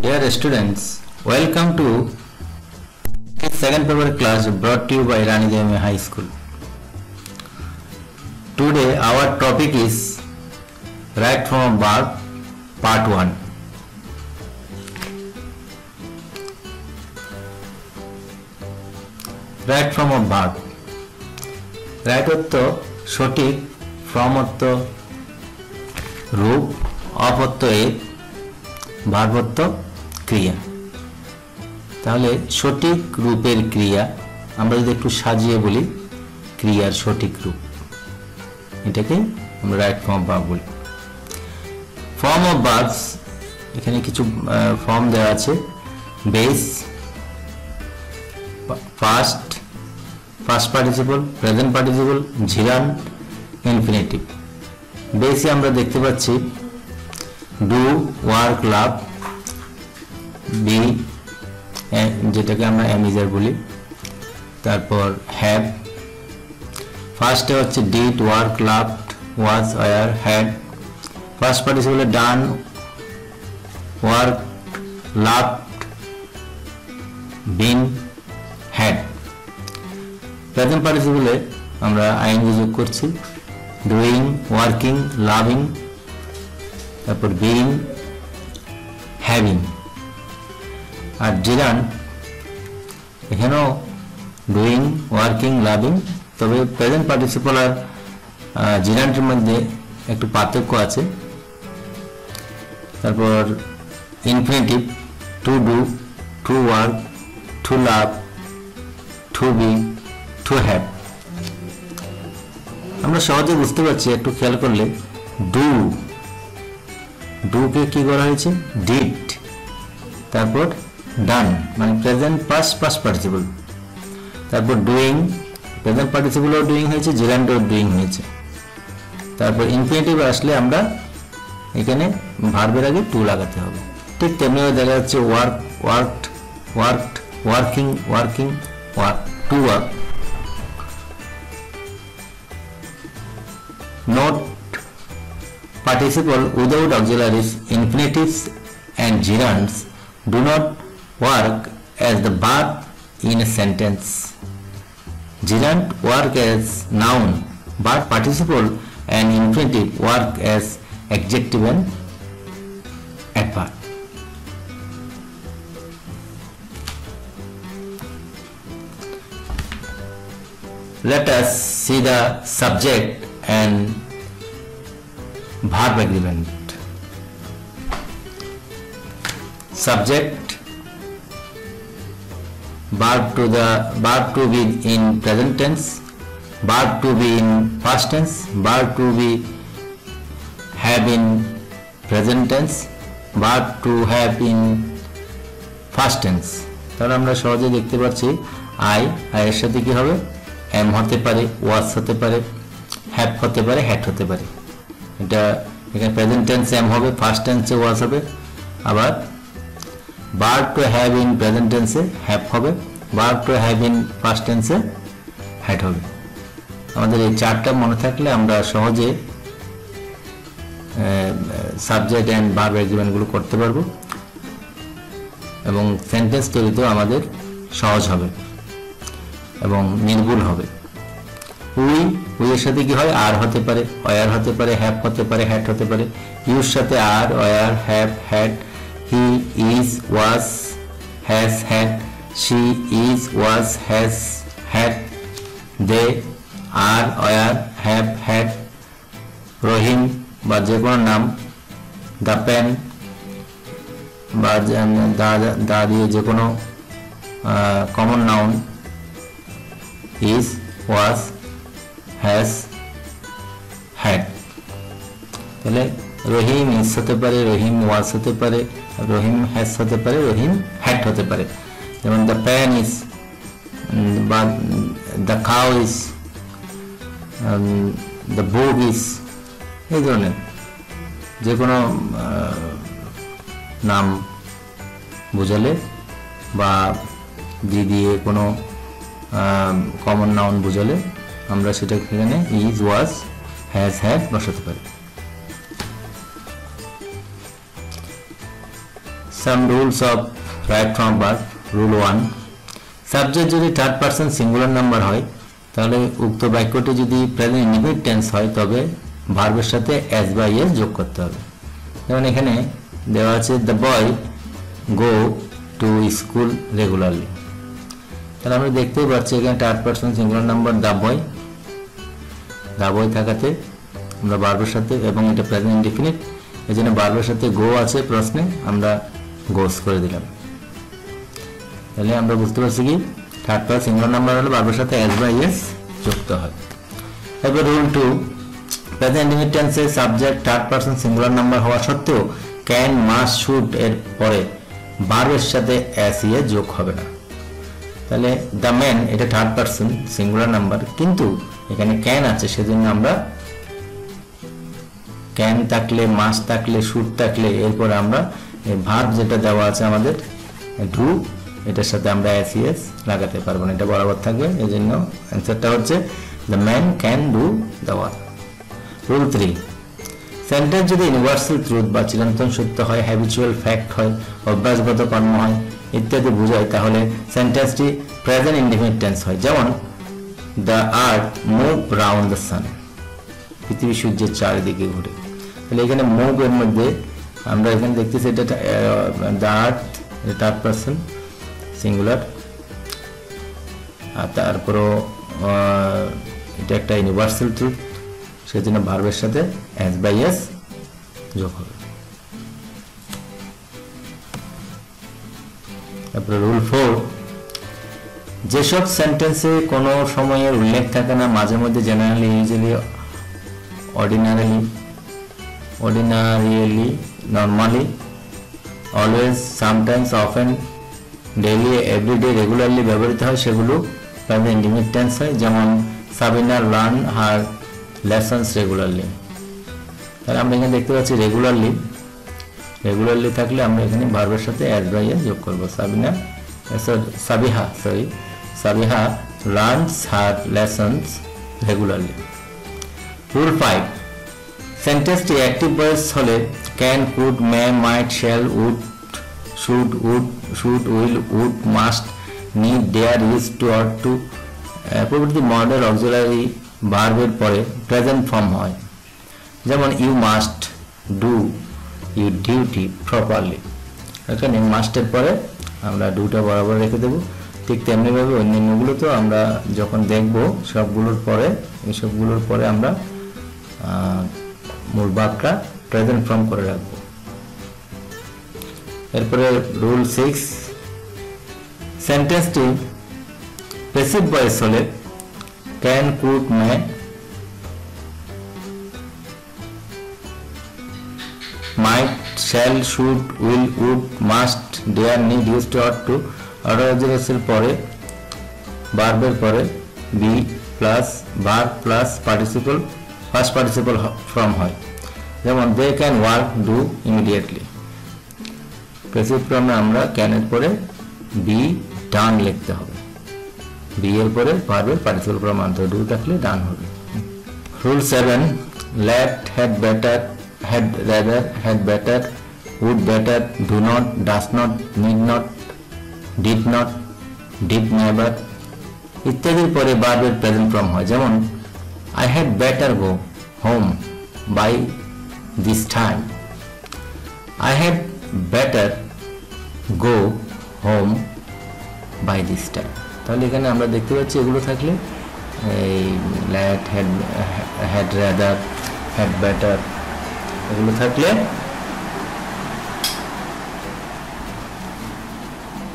Dear students, welcome to second paper class brought to you by Rani Devi High School. Today our topic is Right from a Verb Part 1. Right from a verb. Right অর্থ সঠিক, from অর্থ রূপ, of অর্থ এক, verb অর্থ ক্রিয়া। তাহলে সঠিক রূপের ক্রিয়া আমরা যদি একটু সাজিয়ে বলি ক্রিয়ার সঠিক রূপ, এটাকে আমরা রাইট ফর্ম অফ ভার্ব বলি। ফর্ম অফ ভার্বস, এখানে কিছু ফর্ম দেওয়া আছে। Base, first participle, present participle, gerund, infinitive. বেসে আমরা দেখতে পাচ্ছি ডু, ওয়ার্ক, লাভ, বি যেটাকে আমরা অ্যামিজার বলি, তারপর হ্যাভ। ফার্স্টে হচ্ছে did, work, loved, was, were, had. First পার্টিসিপলে done, work, loved, been, had. Present পার্টিসিপলে আমরা আইএনজি যোগ করছি, ডুইং, ওয়ার্কিং, লাভিং, তারপর বিইং, হ্যাভিং। আর জিরান, এখানেও ডুইং, ওয়ার্কিং, লাভিং, তবে প্রেজেন্ট পার্টিসিপল আর জিরান্টের মধ্যে একটু পার্থক্য আছে। তারপর infinitive, to do, to work, to love, to be, to have. আমরা সহজে বুঝতে পারছি একটু খেয়াল করলে। ডুকে কি করা হয়েছে? ডিড, তারপর ডান মানে প্রেজেন্ট পাস্ট পার্টিসিপল, তারপর ডুইং, প্রেজেন্ট পার্টিসিপলও ডুইং হয়েছে, জিরান্ডও ডুইং হয়েছে। তারপর ইনফিনিটিভ আসলে আমরা এখানে ভার্বের আগে টু লাগাতে হবে। ঠিক তেমনিভাবে দেখা যাচ্ছে work, worked, worked, working, working, work, to work. Note: participle without auxiliaries, infinitives and gerunds do not work as the verb in a sentence. Gerund work as noun, but participle and infinitive work as adjective and adverb. Let us see the subject and verb agreement. Subject, verb to be in present tense, verb to be in past tense, verb to be have in present tense, verb to have in past tense. তাহলে আমরা সহজে দেখতে পাচ্ছি I এর সাথে কি হবে? M হতে পারে, ওয়াজ হতে পারে, হ্যাভ হতে পারে, হ্যাড হতে পারে। এটা এখানে প্রেজেন্ট টেন্সে এম হবে, ফার্স্ট টেন্সে ওয়াজ হবে, আবার verb to have in present টেন্সে হ্যাভ হবে, verb to have in first টেন্সে হ্যাড হবে। আমাদের এই চারটা মনে থাকলে আমরা সহজে সাবজেক্ট অ্যান্ড ভার্ব এগ্রিমেন্টগুলো করতে পারবো এবং সেন্টেন্স তৈরিতেও আমাদের সহজ হবে এবং নির্ভুল হবে। উই এর সাথে কি হয়? আর হতে পারে, ওয়ার হতে পারে, হ্যাভ হতে পারে, হ্যাড হতে পারে। ইউর সাথে are, were, have, had. He is, was, has, had. She is, was, has, had. They are, were, have, had. Rahim বা যে কোনো নাম, দ্য পেন বা দা দিয়ে যে কোনো common noun, is, was, has, had. তাহলে রহিম ইজ হতে পারে, রহিম ওয়াজ হতে পারে, রহিম হ্যাজ হতে পারে, রহিম হ্যাড হতে পারে। যেমন দ্য প্যান ইজ বা the cow is, the book is, এই ধরনের যে কোনো নাম বোঝালে বা দিয়ে কোনো কমন নাউন বোঝালে আমরা সেটা এখানে ইজ, ওয়াজ, হ্যাজ, হ্যাড বসাতে পারি। সাম rules of right from verb. Rule 1, subject যদি থার্ড পারসন সিঙ্গুলার নাম্বার হয় তাহলে উক্ত বাক্যটি যদি প্রেজেন্ট ইনডিফিনিট টেন্স হয় তবে ভার্বের সাথে এস বা ইএস যোগ করতে হবে। যেমন এখানে দেওয়া আছে the boy go to school regularly, তাহলে আমরা দেখতেই পাচ্ছি এখানে third person singular number the boy থাকাতে আমরা ভার্বের সাথে, এবং এটা প্রেজেন্ট ইনডিফিনিট এই জন্য ভার্বের সাথে গো আছে প্রশ্নে, আমরা গোস করে দিলাম। তাহলে আমরা বুঝতে পারছি কি থার্ড পারসন সিঙ্গুলার নাম্বার হলে ভার্বের সাথে এস বা ইএস যুক্ত হয়। এবার রুল 2, প্রেজেন্ট ইনডিফিনিট টেন্সে subject third person singular number হওয়া সত্ত্বেও ক্যান, মাস্ট, শুড এর পরে ভার্বের সাথে এস ইএস যোগ হবে না। তাহলে দ্য ম্যান এটা থার্ড পারসন সিঙ্গুলার নাম্বার, কিন্তু এখানে ক্যান আছে সেজন্য আমরা ক্যান থাকলে, মাস্ট থাকলে, শুড থাকলে এরপর আমরা ভার্ব যেটা দেওয়া আছে আমাদের ডু, এটার সাথে আমরা এস ইএস লাগাতে পারবো না, এটা বরাবর থাকবে। এই জন্য অ্যান্সারটা হচ্ছে the man can do the work. Rule 3, sentence যদি ইউনিভার্সাল ট্রুথ বা চিরন্তন সত্য হয়, হ্যাবিচুয়াল ফ্যাক্ট হয়, অভ্যাসগত কর্ম হয় ইত্যাদি বোঝায়, তাহলে সেন্টেন্সটি প্রেজেন্ট ইনডিফিনিট টেন্স হয়। যেমন the earth move round the sun, পৃথিবী সূর্যের চারিদিকে ঘুরে। তাহলে এখানে মুভ এর মধ্যে আমরা এখানে দেখতেছি এটা the earth third person singular, আর তারপরও এটা একটা ইউনিভার্সাল ট্রুথ, সেজন্য ভার্বের সাথে এস বাই এস যোগ হবে। তারপরে রুল 4, যেসব সেন্টেন্সে কোনো সময়ের উল্লেখ থাকে না, মাঝে মধ্যে generally, usually, ordinarily, normally, always, sometimes, often, daily, everyday, regularly ব্যবহৃত হয় সেগুলো প্রেজেন্ট ইনডিফিনিট টেন্স হয়। যেমন Sabina learn her lessons regularly. তাহলে আমরা এখানে দেখতে পাচ্ছি রেগুলারলি থাকলে আমরা এখানে ভার্বের সাথে এস বাই এস যোগ করবো। Sabiha learns her lessons regularly. Rule 5, সেন্টেন্সটি অ্যাক্টিভ ভয়েস হলে can, could, may, might, shall, would, should, will, would, must, need, dare, use to, or to প্রভৃতি মডেল অক্সিলারি ভার্বের পরে প্রেজেন্ট ফর্ম হয়। যেমন you must do your duty properly, এখানে মাস্টের পরে আমরা ডুটা বরাবর রেখে দেবো। ঠিক তেমনিভাবে অন্যান্যগুলো তো আমরা যখন দেখব সবগুলোর পরে আমরা মূল ভাবটা প্রেজেন্ট ফর্ম করে রাখবো। এরপরে রুল 6, সেন্টেন্সটি প্যাসিভ ভয়েস হলে can, could, may, might, shall, should, will, would, must, dare, need, use to, or to order পরে ভার্বের পরে be plus verb plus participle, first participle form হয়। যেমন they can work do immediately. Passive ফর্মে আমরা ক্যানের পরে be done লিখতে হবে, বি এর পরে ভার্বের পার্টিসিপল ফর্ম আনতে হবে, ডু থাকলে ডান হবে। Rule 7, let, had better, had rather, had better, would better, do not, does not, need not, did not, did never ইত্যাদির পরে ভার্বের প্রেজেন্ট ফর্ম হয়। যেমন I had better go home by this time, I had better go home by this time। তাহলে এখানে আমরা দেখতে পাচ্ছি এগুলো থাকলে এই let, had rather, had better এগুলো থাকলে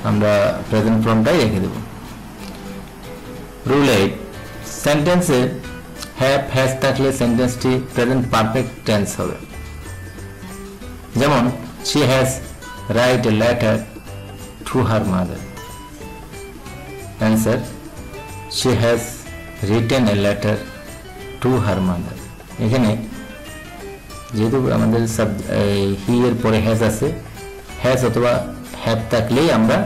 আমরা প্রেজেন্ট ফর্মটাই রেখে দেব। রুল 8, সেন্টেন্সে হ্যাভ, হ্যাজ থাকলে সেন্টেন্সটি প্রেজেন্ট পারফেক্ট টেন্স হবে। যেমন she has write a letter to her mother। Answer, she has written a letter to her mother। এখানে যেহেতু আমাদের হি এর পরে হ্যাজ আছে, হ্যাজ অথবা হ্যাভ থাকলেই আমরা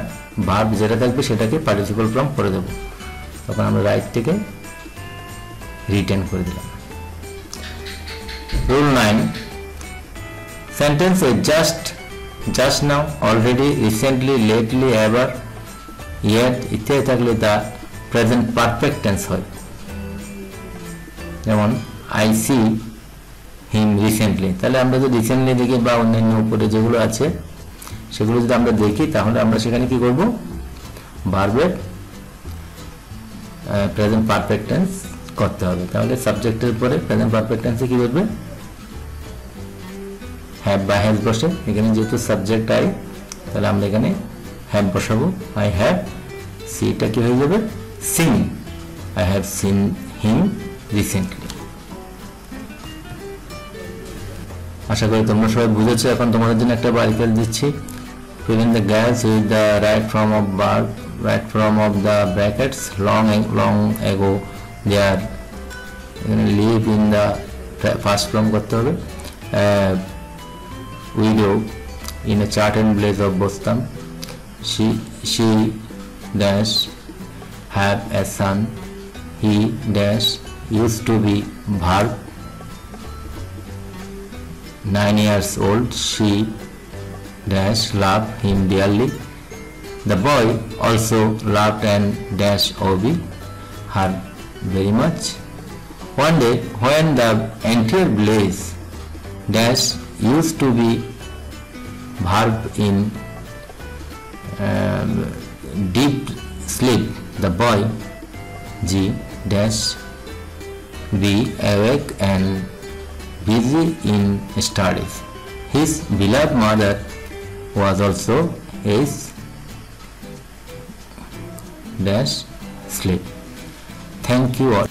ভার্ব যেটা থাকবে সেটাকে পার্টিসিপল ফর্ম করে দেব, তখন আমরা রাইট থেকে রিটেন করে দিলাম। রুল 9, সেন্টেন্সে just just now, already, recently, lately, ever, yet ইত্যাদি থাকলে তা প্রেজেন্ট পারফেক্ট টেন্স হয়। যেমন আই সি হিম রিসেন্টলি, তাহলে আমরা যদি রিসেন্টলি দেখি বা অন্যান্য উপরে যেগুলো আছে সেগুলো যদি আমরা দেখি তাহলে আমরা সেখানে কি করব, ভার্বের প্রেজেন্ট পারফেক্ট টেন্স করতে হবে। তাহলে সাবজেক্টের পরে প্রেজেন্ট পারফেক্ট টেন্সে কি বলবে, হ্যাভ বা হ্যাজ বসে। এখানে যেহেতু সাবজেক্ট আই, তাহলে আমরা এখানে হ্যাভ বসাবো। আই হ্যাভ, সিটা কি হয়ে যাবে, seen, I have seen him recently. আশা করি তোমরা সবাই বুঝেছো। এখন তোমাদের জন্য একটা আর্টিকেল দিচ্ছি, fill in the gaps with the right form of verb, right form of the brackets. Long ago there, live in the first form করতে হবে, widow in a certain place of Boston, she dash have a son, he dash used to be verb 9 years old, she dash loved him dearly, the boy also loved and dash Obi her very much. One day when the entire place dash used to be verb in deep sleep, the boy G dash be awake and busy in studies. His beloved mother was also his dash sleep. Thank you all.